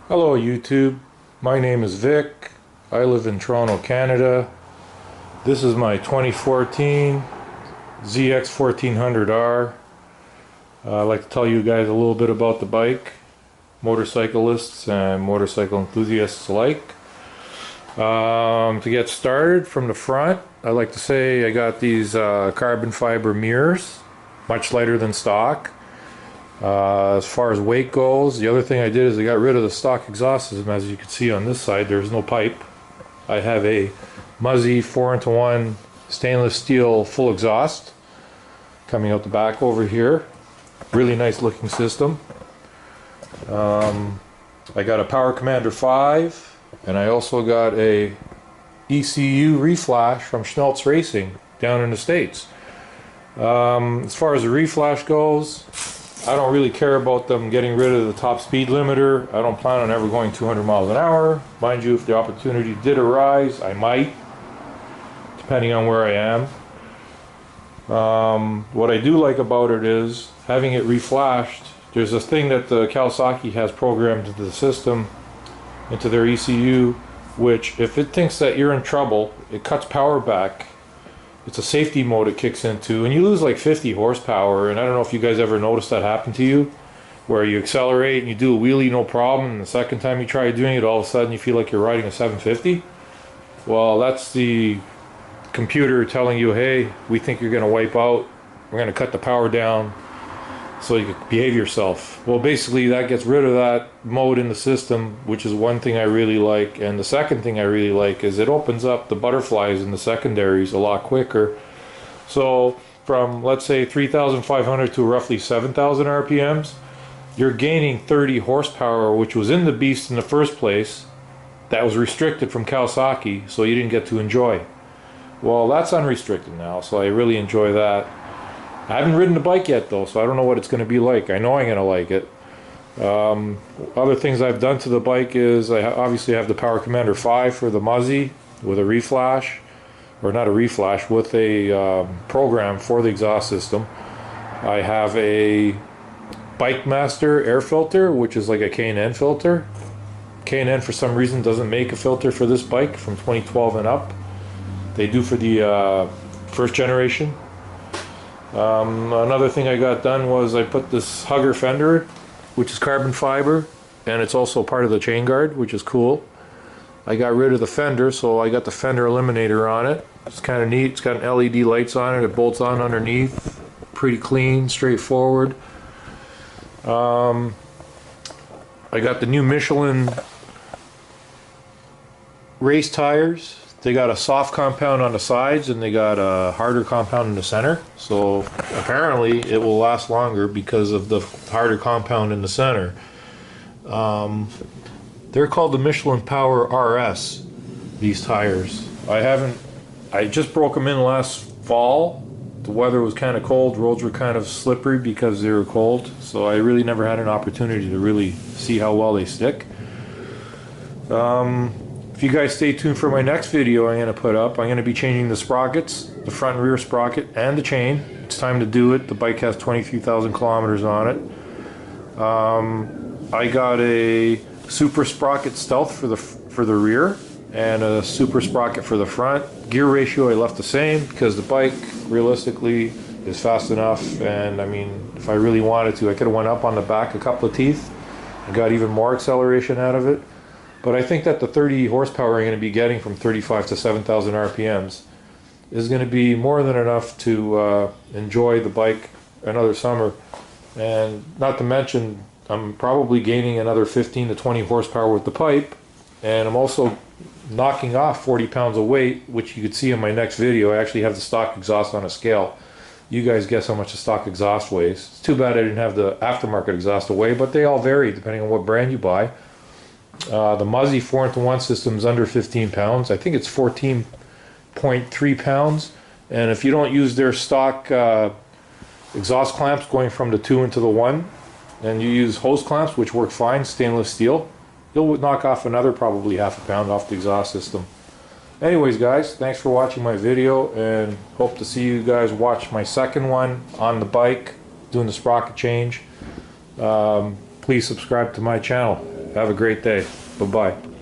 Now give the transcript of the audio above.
Hello YouTube, my name is Vic. I live in Toronto, Canada. This is my 2014 ZX14R. I'd like to tell you guys a little bit about the bike, motorcyclists and motorcycle enthusiasts alike. To get started from the front, I like to say I got these carbon fiber mirrors, much lighter than stock. As far as weight goes, the other thing I did is I got rid of the stock exhaust system. As you can see on this side, there's no pipe. I have a Muzzy 4x1 stainless steel full exhaust coming out the back over here. Really nice looking system. I got a Power Commander 5, and I also got a ECU reflash from Schmelz Racing down in the States. As far as the reflash goes, I don't really care about them getting rid of the top speed limiter. I don't plan on ever going 200 miles an hour. Mind you, if the opportunity did arise, I might, depending on where I am. What I do like about it is having it reflashed. There's a thing that the Kawasaki has programmed into the system, into their ECU, which if it thinks that you're in trouble, it cuts power back. It's a safety mode it kicks into, and you lose like 50 horsepower. And I don't know if you guys ever noticed that happen to you, where you accelerate and you do a wheelie no problem, and the second time you try doing it, all of a sudden you feel like you're riding a 750. Well, that's the computer telling you, hey, we think you're going to wipe out, we're going to cut the power down so you can behave yourself. Well, basically that gets rid of that mode in the system, which is one thing I really like. And the second thing I really like is it opens up the butterflies in the secondaries a lot quicker. So from, let's say, 3,500 to roughly 7,000 RPMs, you're gaining 30 horsepower, which was in the beast in the first place. That was restricted from Kawasaki, so you didn't get to enjoy. Well, that's unrestricted now, so I really enjoy that. I haven't ridden the bike yet though, so I don't know what it's going to be like. I know I'm going to like it. Other things I've done to the bike is I obviously have the Power Commander 5 for the Muzzy with a reflash, or not a reflash, with a program for the exhaust system. I have a Bike Master air filter, which is like a K&N filter. K&N for some reason doesn't make a filter for this bike from 2012 and up. They do for the first generation. Another thing I got done was I put this hugger fender, which is carbon fiber, and it's also part of the chain guard, which is cool. I got rid of the fender, so I got the Fender Eliminator on it. It's kind of neat. It's got an LED lights on it. It bolts on underneath. Pretty clean, straightforward. I got the new Michelin race tires. They got a soft compound on the sides and they got a harder compound in the center. So apparently it will last longer because of the harder compound in the center. They're called the Michelin Power RS, these tires. I just broke them in last fall. The weather was kind of cold, roads were kind of slippery because they were cold. So I really never had an opportunity to really see how well they stick. If you guys stay tuned for my next video I'm going to put up, I'm going to be changing the sprockets, the front and rear sprocket, and the chain. It's time to do it. The bike has 23,000 kilometers on it. I got a Super Sprocket Stealth for the rear and a Super Sprocket for the front. Gear ratio I left the same because the bike realistically is fast enough, and I mean, if I really wanted to, I could have went up on the back a couple of teeth and got even more acceleration out of it. But I think that the 30 horsepower I'm going to be getting from 35 to 7,000 RPMs is going to be more than enough to enjoy the bike another summer. And not to mention, I'm probably gaining another 15 to 20 horsepower with the pipe. And I'm also knocking off 40 pounds of weight, which you could see in my next video. I actually have the stock exhaust on a scale. You guys guess how much the stock exhaust weighs. It's too bad I didn't have the aftermarket exhaust to weigh, but they all vary depending on what brand you buy. The Muzzy 4x1 system is under 15 pounds. I think it's 14.3 pounds. And if you don't use their stock exhaust clamps going from the 2 into the 1, and you use hose clamps, which work fine, stainless steel, you'll knock off another probably half a pound off the exhaust system. Anyways guys, thanks for watching my video, and hope to see you guys watch my second one on the bike, doing the sprocket change. Please subscribe to my channel. Have a great day. Bye-bye.